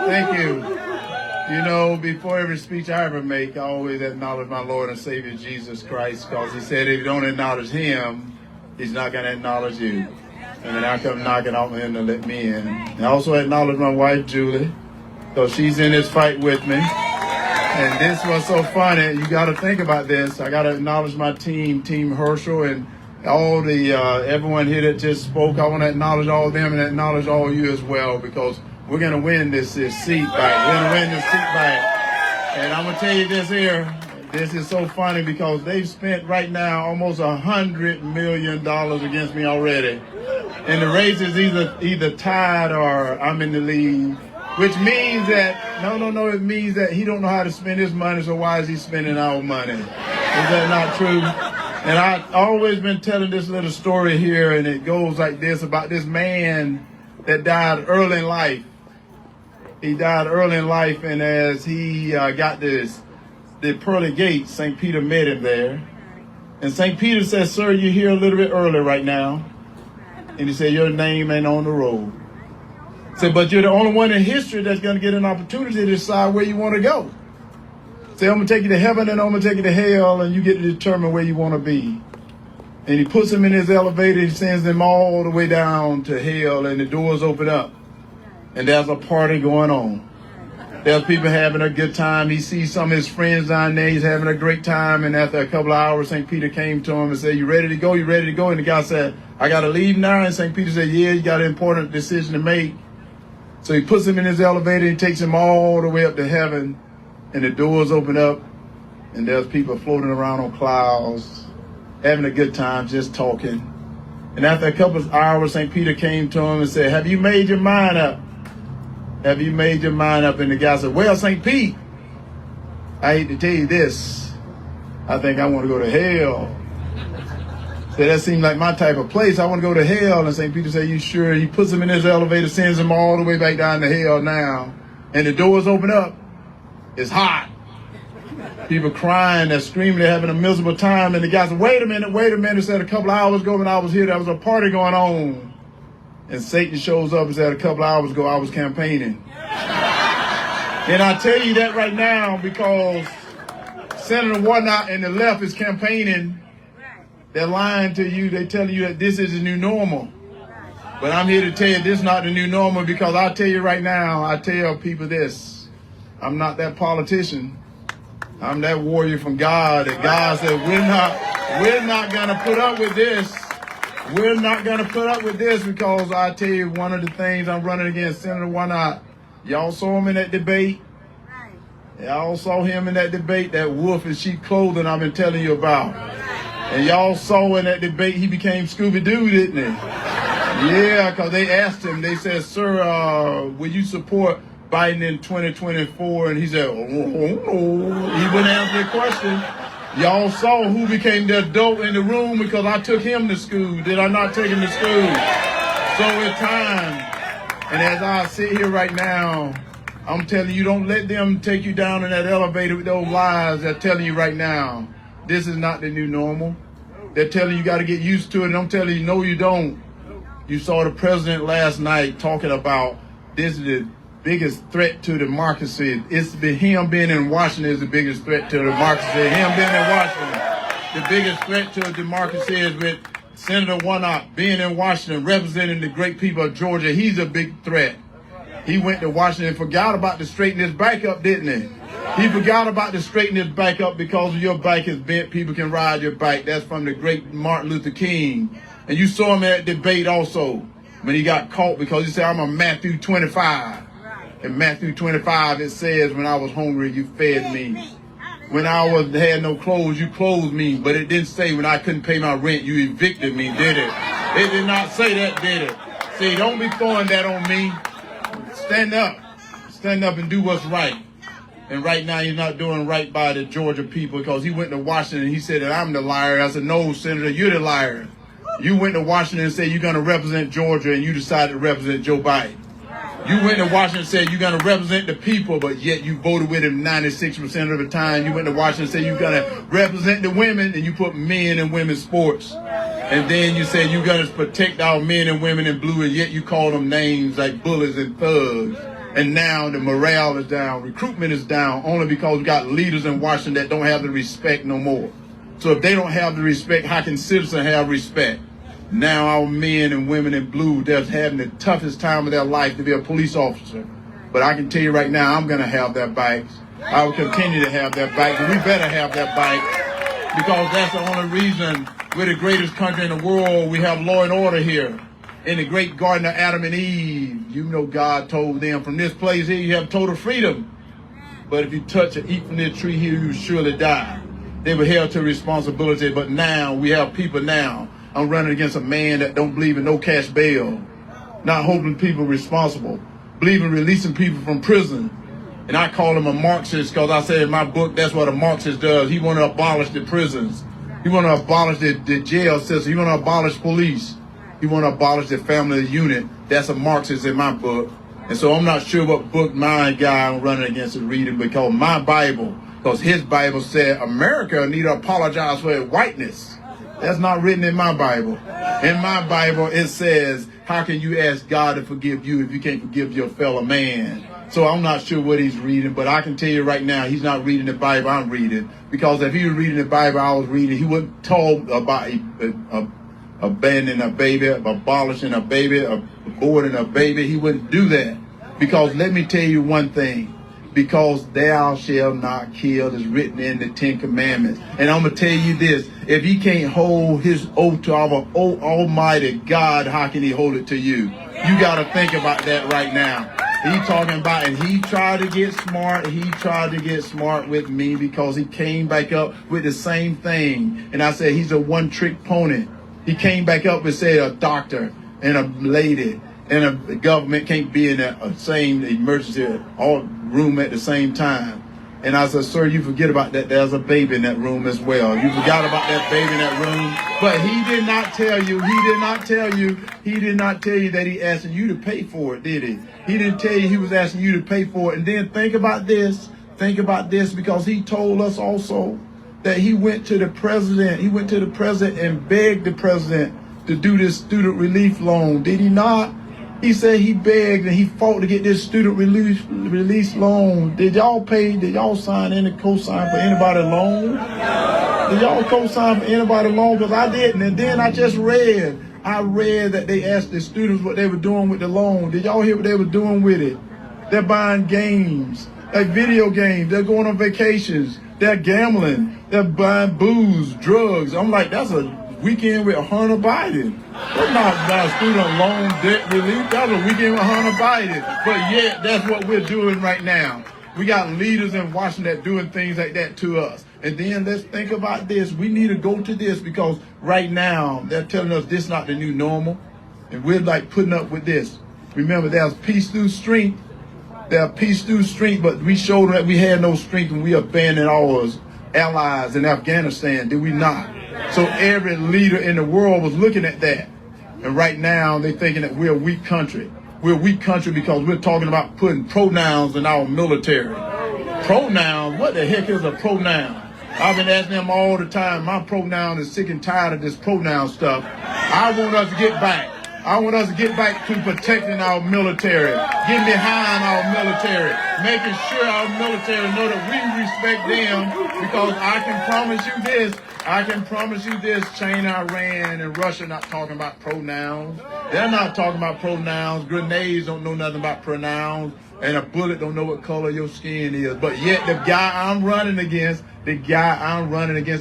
Thank you. You know, before every speech I ever make, I always acknowledge my Lord and Savior Jesus Christ, because he said if you don't acknowledge him, he's not going to acknowledge you. And then I come knocking on him to let me in. And I also acknowledge my wife, Julie, because she's in this fight with me. And this was so funny. You got to think about this. I got to acknowledge my team, Team Herschel, and all the everyone here that just spoke. I want to acknowledge all of them and acknowledge all of you as well, because we're going to win this seat back. We're going to win this seat back. And I'm going to tell you this here. This is so funny because they've spent right now almost $100 million against me already. And the race is either tied or I'm in the lead, which means that, no, it means that he don't know how to spend his money, so why is he spending our money? Is that not true? And I've always been telling this little story here, and it goes like this, about this man that died early in life. He died early in life, and as he got the pearly gates, St. Peter met him there. And St. Peter said, "Sir, you're here a little bit early right now." And he said, "Your name ain't on the roll." He said, "But you're the only one in history that's going to get an opportunity to decide where you want to go." He said, "I'm going to take you to heaven and I'm going to take you to hell, and you get to determine where you want to be." And he puts him in his elevator. He sends them all the way down to hell, and the doors open up. And there's a party going on. There's people having a good time. He sees some of his friends down there. He's having a great time. And after a couple of hours, St. Peter came to him and said, "You ready to go? You ready to go?" And the guy said, "I got to leave now." And St. Peter said, "Yeah, you got an important decision to make." So he puts him in his elevator. He takes him all the way up to heaven. And the doors open up. And there's people floating around on clouds, having a good time, just talking. And after a couple of hours, St. Peter came to him and said, "Have you made your mind up? Have you made your mind up?" And the guy said, "Well, St. Pete, I hate to tell you this. I think I want to go to hell." So that seemed like my type of place. I want to go to hell. And St. Peter said, "You sure?" He puts him in his elevator, sends him all the way back down to hell now. And the doors open up. It's hot. People crying, they're screaming, they're having a miserable time. And the guy said, wait a minute. He said, "A couple of hours ago when I was here, there was a party going on." And Satan shows up and said, "A couple of hours ago, I was campaigning." And I tell you that right now because Senator Warnock and the left is campaigning. They're lying to you. They're telling you that this is the new normal. But I'm here to tell you this is not the new normal, because I tell you right now, I tell people this. I'm not that politician. I'm that warrior from God. That God said, we're not going to put up with this. We're not going to put up with this, because I tell you, one of the things I'm running against Senator Warnock, y'all saw him in that debate. Y'all saw him in that debate, that wolf in sheep clothing I've been telling you about. And y'all saw in that debate he became Scooby-Doo, didn't he? Yeah, because they asked him, they said, "Sir, will you support Biden in 2024? And he said, "Oh, no." He wouldn't answer the question. Y'all saw who became the adult in the room, because I took him to school. Did I not take him to school? So it's time. And as I sit here right now, I'm telling you, don't let them take you down in that elevator with those lies. They're telling you right now, this is not the new normal. They're telling you got to get used to it. And I'm telling you, no, you don't. You saw the president last night talking about this is the biggest threat to democracy. It's him being in Washington is the biggest threat to democracy. Him being in Washington. The biggest threat to democracy is with Senator Warnock being in Washington, representing the great people of Georgia. He's a big threat. He went to Washington and forgot about to straighten his back up, didn't he? He forgot about to straighten his back up because your bike is bent. People can ride your bike. That's from the great Martin Luther King. And you saw him at that debate also when he got caught because he said, "I'm a Matthew 25. In Matthew 25, it says, when I was hungry, you fed me. When I had no clothes, you clothed me. But it didn't say when I couldn't pay my rent, you evicted me, did it? It did not say that, did it? See, don't be throwing that on me. Stand up. Stand up and do what's right. And right now, he's not doing right by the Georgia people, because he went to Washington and he said that I'm the liar. I said, "No, Senator, you're the liar. You went to Washington and said you're going to represent Georgia, and you decided to represent Joe Biden. You went to Washington and said you're going to represent the people, but yet you voted with him 96% of the time. You went to Washington and said you're going to represent the women, and you put men and women's sports. And then you said you're going to protect our men and women in blue, and yet you call them names like bullies and thugs. And now the morale is down, recruitment is down, only because we got leaders in Washington that don't have the respect no more. So if they don't have the respect, how can citizens have respect? Now our men and women in blue, they're having the toughest time of their life to be a police officer. But I can tell you right now, I'm going to have their bikes. I will continue to have their bikes, and we better have their bikes, because that's the only reason we're the greatest country in the world. We have law and order here. In the great garden of Adam and Eve, you know God told them, from this place here you have total freedom. But if you touch or eat from this tree here, you surely die. They were held to responsibility, but now we have people now. I'm running against a man that don't believe in no cash bail, not holding people responsible, believe in releasing people from prison. And I call him a Marxist because I said in my book, that's what a Marxist does. He want to abolish the prisons. He want to abolish the jail system. He want to abolish police. He want to abolish the family unit. That's a Marxist in my book. And so I'm not sure what book my guy I'm running against is reading, because my Bible, because his Bible said America need to apologize for its whiteness. That's not written in my Bible. In my Bible, it says, how can you ask God to forgive you if you can't forgive your fellow man? So I'm not sure what he's reading, but I can tell you right now, he's not reading the Bible I'm reading. Because if he was reading the Bible I was reading, he wouldn't talk about abandoning a baby, abolishing a baby, aborting a baby. He wouldn't do that. Because let me tell you one thing. Because thou shalt not kill is written in the 10 Commandments. And I'm going to tell you this. If he can't hold his oath to our almighty God, how can he hold it to you? You got to think about that right now. He talking about, and he tried to get smart. He tried to get smart with me because he came back up with the same thing. And I said, he's a one-trick pony. He came back up and said a doctor and a lady and a government can't be in the same emergency room at the same time. And I said, sir, you forget about that. There's a baby in that room as well. You forgot about that baby in that room. But he did not tell you. He did not tell you. He did not tell you that he asking you to pay for it, did he? He didn't tell you he was asking you to pay for it. And then think about this. Think about this, because he told us also that he went to the president. He went to the president and begged the president to do this student relief loan. Did he not? He said he begged and he fought to get this student release loan. Did y'all pay? Did y'all sign any co-sign for anybody loan? Did y'all co-sign for anybody loan? Because I didn't. And then I read that they asked the students what they were doing with the loan. Did y'all hear what they were doing with it? They're buying games, like video games. They're going on vacations. They're gambling. They're buying booze, drugs. I'm like, that's a weekend with Hunter Biden. That's not student loan debt relief. That's a weekend with Hunter Biden. But yet, that's what we're doing right now. We got leaders in Washington that doing things like that to us. And then let's think about this. We need to go to this, because right now they're telling us this is not the new normal. And we're like putting up with this. Remember, there's peace through strength. There's peace through strength, but we showed them that we had no strength and we abandoned our allies in Afghanistan, did we not? So every leader in the world was looking at that. And right now they're thinking that we're a weak country. We're a weak country because we're talking about putting pronouns in our military. Pronouns? What the heck is a pronoun? I've been asking them all the time. My pronoun is sick and tired of this pronoun stuff. I want us to get back. I want us to get back to protecting our military, getting behind our military, making sure our military know that we respect them, because I can promise you this, China, Iran, and Russia not talking about pronouns. They're not talking about pronouns. Grenades don't know nothing about pronouns, and a bullet don't know what color your skin is. But yet the guy I'm running against,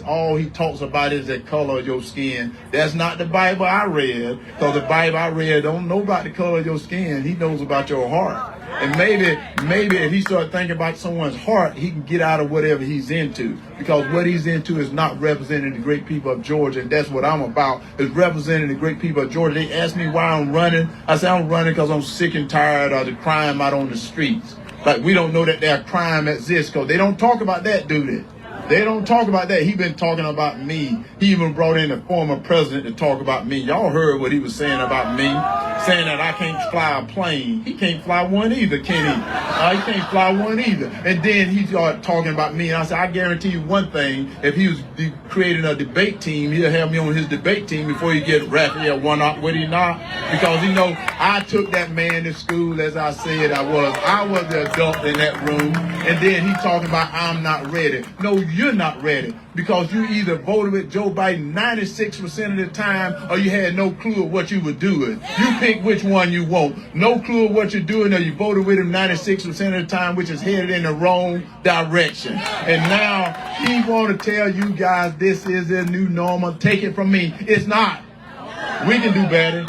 all he talks about is the color of your skin. That's not the Bible I read, because the Bible I read don't know about the color of your skin. He knows about your heart. And maybe if he starts thinking about someone's heart, he can get out of whatever he's into. Because what he's into is not representing the great people of Georgia. And that's what I'm about, is representing the great people of Georgia. They ask me why I'm running. I say I'm running because I'm sick and tired of the crime out on the streets. Like, we don't know that their crime exists, because they don't talk about that, do they? They don't talk about that. He been talking about me. He even brought in the former president to talk about me. Y'all heard what he was saying about me, saying that I can't fly a plane. He can't fly one either, can he? He can't fly one either. And then he started talking about me. And I said, I guarantee you one thing. If he was creating a debate team, he'll have me on his debate team before he get Raphael Warnock, would he not? Because, you know, I took that man to school, as I said I was. I was the adult in that room. And then he talking about I'm not ready. No, you're not ready, because you either voted with Joe Biden 96% of the time, or you had no clue of what you were doing. You pick which one you want. No clue of what you're doing, or you voted with him 96% of the time, which is headed in the wrong direction. And now he want to tell you guys this is the new normal. Take it from me. It's not. We can do better.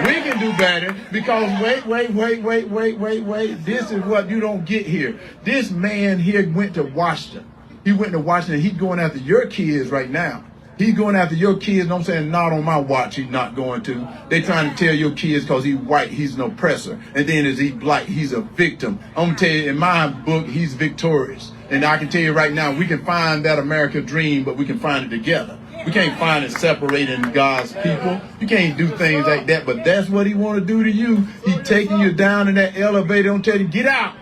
We can do better, because wait. This is what you don't get here. This man here went to Washington. He went to Washington. He's going after your kids right now. He's going after your kids. And I'm saying not on my watch. He's not going to. They trying to tell your kids because he's white, he's an oppressor. And then as he black, he's a victim. I'm going to tell you, in my book, he's victorious. And I can tell you right now, we can find that American dream, but we can find it together. We can't find it separating God's people. You can't do things like that, but that's what he want to do to you. He taking you down in that elevator. Don't tell you, get out.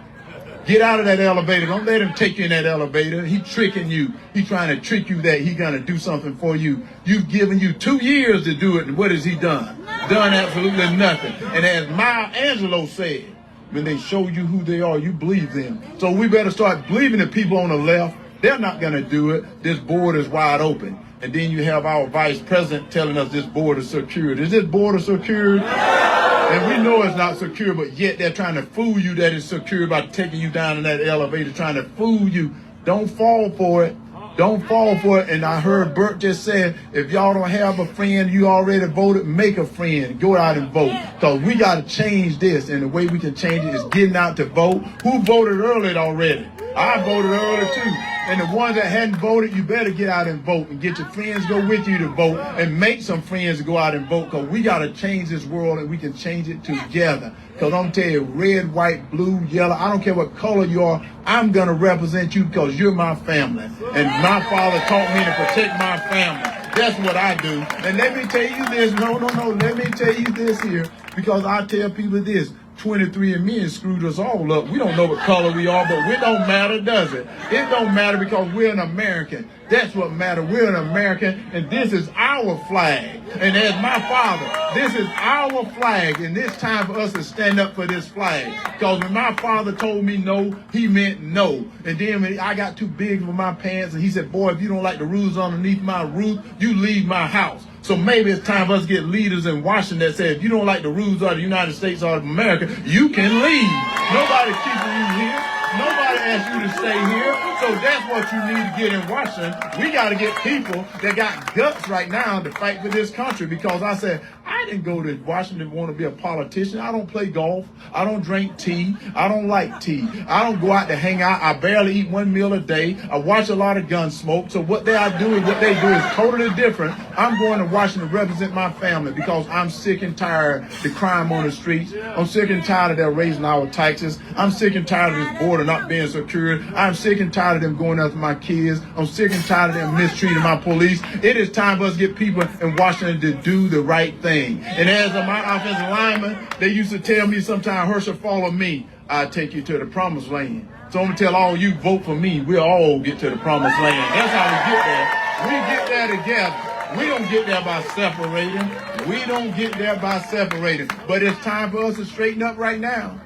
Get out of that elevator. Don't let him take you in that elevator. He tricking you. He trying to trick you that he going to do something for you. You've given you 2 years to do it, and what has he done? Done absolutely nothing. And as Maya Angelou said, when they show you who they are, you believe them. So we better start believing the people on the left. They're not going to do it. This border is wide open. And then you have our vice president telling us this border is secured. Is this border secured? And we know it's not secure, but yet they're trying to fool you that it's secure by taking you down in that elevator, trying to fool you. Don't fall for it. Don't fall for it. And I heard Bert just said, if y'all don't have a friend, you already voted, make a friend. Go out and vote. Because we got to change this. And the way we can change it is getting out to vote. Who voted early already? I voted early too. And the ones that hadn't voted, you better get out and vote, and get your friends to go with you to vote, and make some friends to go out and vote, because we got to change this world, and we can change it together. Because I'm telling you, red, white, blue, yellow, I don't care what color you are, I'm going to represent you because you're my family. And my father taught me to protect my family. That's what I do. And let me tell you this, no, let me tell you this here, because I tell people this. 23andMe screwed us all up. We don't know what color we are, but it don't matter, does it? It don't matter, because we're an American. That's what matters. We're an American, and this is our flag. And as my father, this is our flag, and it's time for us to stand up for this flag. Because when my father told me no, he meant no. And then when I got too big for my pants, and he said, boy, if you don't like the rules underneath my roof, you leave my house. So maybe it's time for us to get leaders in Washington that say, if you don't like the rules of the United States or of America, you can leave. Nobody's keeping you here. Nobody asked you to stay here. So that's what you need to get in Washington. We got to get people that got guts right now to fight for this country. Because I said, I didn't go to Washington to want to be a politician. I don't play golf. I don't drink tea. I don't like tea. I don't go out to hang out. I barely eat one meal a day. I watch a lot of gun smoke. So what they are doing, what they do is totally different. I'm going to Washington to represent my family, because I'm sick and tired of the crime on the streets. I'm sick and tired of them raising our taxes. I'm sick and tired of this border not being secured. I'm sick and tired of them going after my kids. I'm sick and tired of them mistreating my police. It is time for us to get people in Washington to do the right thing. And as my offensive lineman, they used to tell me sometimes, Herschel, follow me, I'll take you to the promised land. So I'm going to tell all you, vote for me. We'll all get to the promised land. That's how we get there. We get there together. We don't get there by separating. We don't get there by separating. But it's time for us to straighten up right now.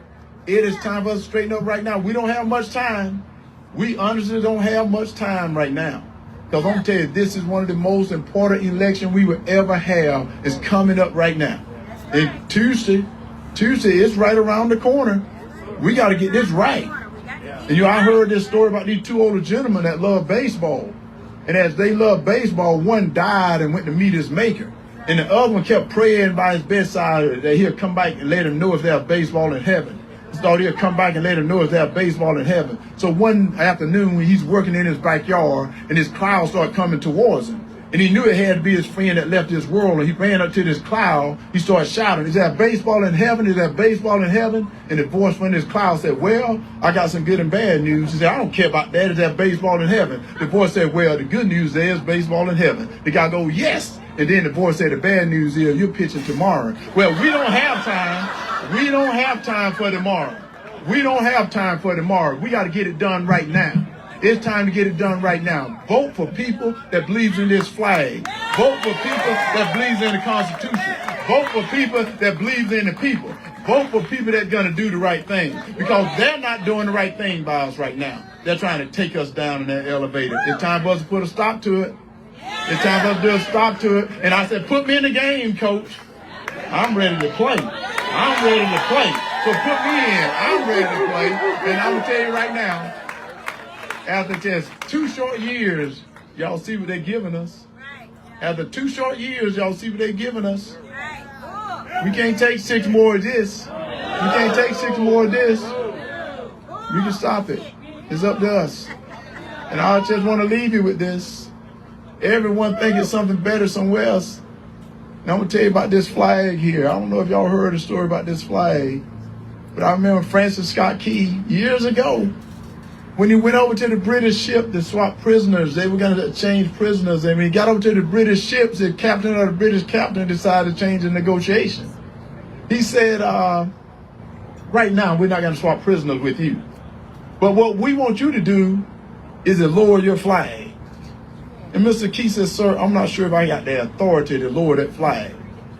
It is time for us to straighten up right now. We don't have much time. We honestly don't have much time right now. Because I'm going to tell you, this is one of the most important elections we will ever have. Is coming up right now. And Tuesday is right around the corner. We got to get this right. And I heard this story about these two older gentlemen that love baseball. And as they love baseball, one died and went to meet his maker. And the other one kept praying by his bedside that he'll come back and let him know if they have baseball in heaven. He thought he'll come back and let him know if they have baseball in heaven. So one afternoon, when he's working in his backyard, and his clouds start coming towards him. And he knew it had to be his friend that left this world. And he ran up to this cloud. He started shouting, "Is that baseball in heaven? Is that baseball in heaven?" And the voice from this cloud said, "Well, I got some good and bad news." He said, "I don't care about that. Is that baseball in heaven?" The voice said, "Well, the good news is baseball in heaven." The guy goes, "Yes." And then the voice said, "The bad news is you're pitching tomorrow." Well, we don't have time. We don't have time for tomorrow. We don't have time for tomorrow. We got to get it done right now. It's time to get it done right now. Vote for people that believes in this flag. Vote for people that believes in the Constitution. Vote for people that believes in the people. Vote for people that going to do the right thing. Because they're not doing the right thing by us right now. They're trying to take us down in that elevator. It's time for us to put a stop to it. It's time for us to do a stop to it. And I said, put me in the game, coach. I'm ready to play. I'm ready to play. So put me in. I'm ready to play. And I'm going to tell you right now, after just 2 short years, y'all see what they're giving us. After 2 short years, y'all see what they're giving us. We can't take 6 more of this. We can't take 6 more of this. We can stop it. It's up to us. And I just want to leave you with this. Everyone thinking something better somewhere else. And I'm going to tell you about this flag here. I don't know if y'all heard the story about this flag, but I remember Francis Scott Key years ago when he went over to the British ship to swap prisoners. They were going to change prisoners. And when he got over to the British ships, the captain of the British captain decided to change the negotiation. He said, right now, we're not going to swap prisoners with you. But what we want you to do is to lower your flag. And Mr. Key said, "Sir, I'm not sure if I got the authority to lower that flag."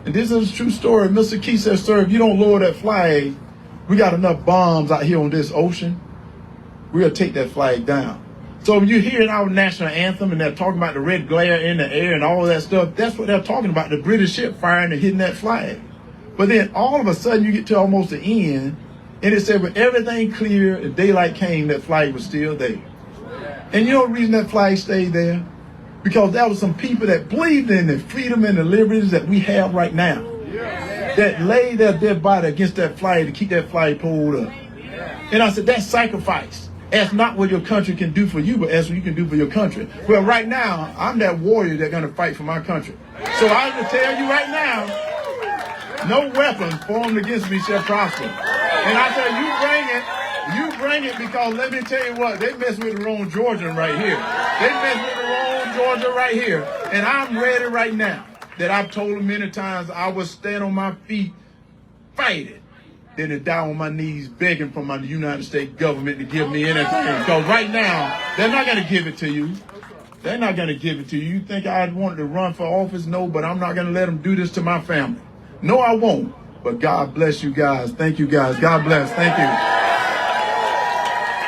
And this is a true story. Mr. Key said, "Sir, if you don't lower that flag, we got enough bombs out here on this ocean. We'll take that flag down." So when you hear our national anthem and they're talking about the red glare in the air and all of that stuff, that's what they're talking about, the British ship firing and hitting that flag. But then all of a sudden you get to almost the end, and it said when everything clear and daylight came, that flag was still there. And you know the reason that flag stayed there? Because there was some people that believed in the freedom and the liberties that we have right now, that laid their dead body against that flag to keep that flag pulled up. And I said, that's sacrifice. That's not what your country can do for you, but that's what you can do for your country. Well, right now, I'm that warrior that's going to fight for my country. So I will tell you right now, no weapon formed against me shall prosper. And I said, you bring it, because let me tell you what, they mess with the wrong Georgian right here. They mess with the wrong Georgia right here. And I'm ready right now, that I've told them many times, I will stand on my feet, fight it, than to die on my knees begging for my United States government to give me anything. Because right now, they're not going to give it to you. They're not going to give it to you. You think I wanted to run for office? No, but I'm not going to let them do this to my family. No, I won't. But God bless you guys. Thank you guys. God bless. Thank you.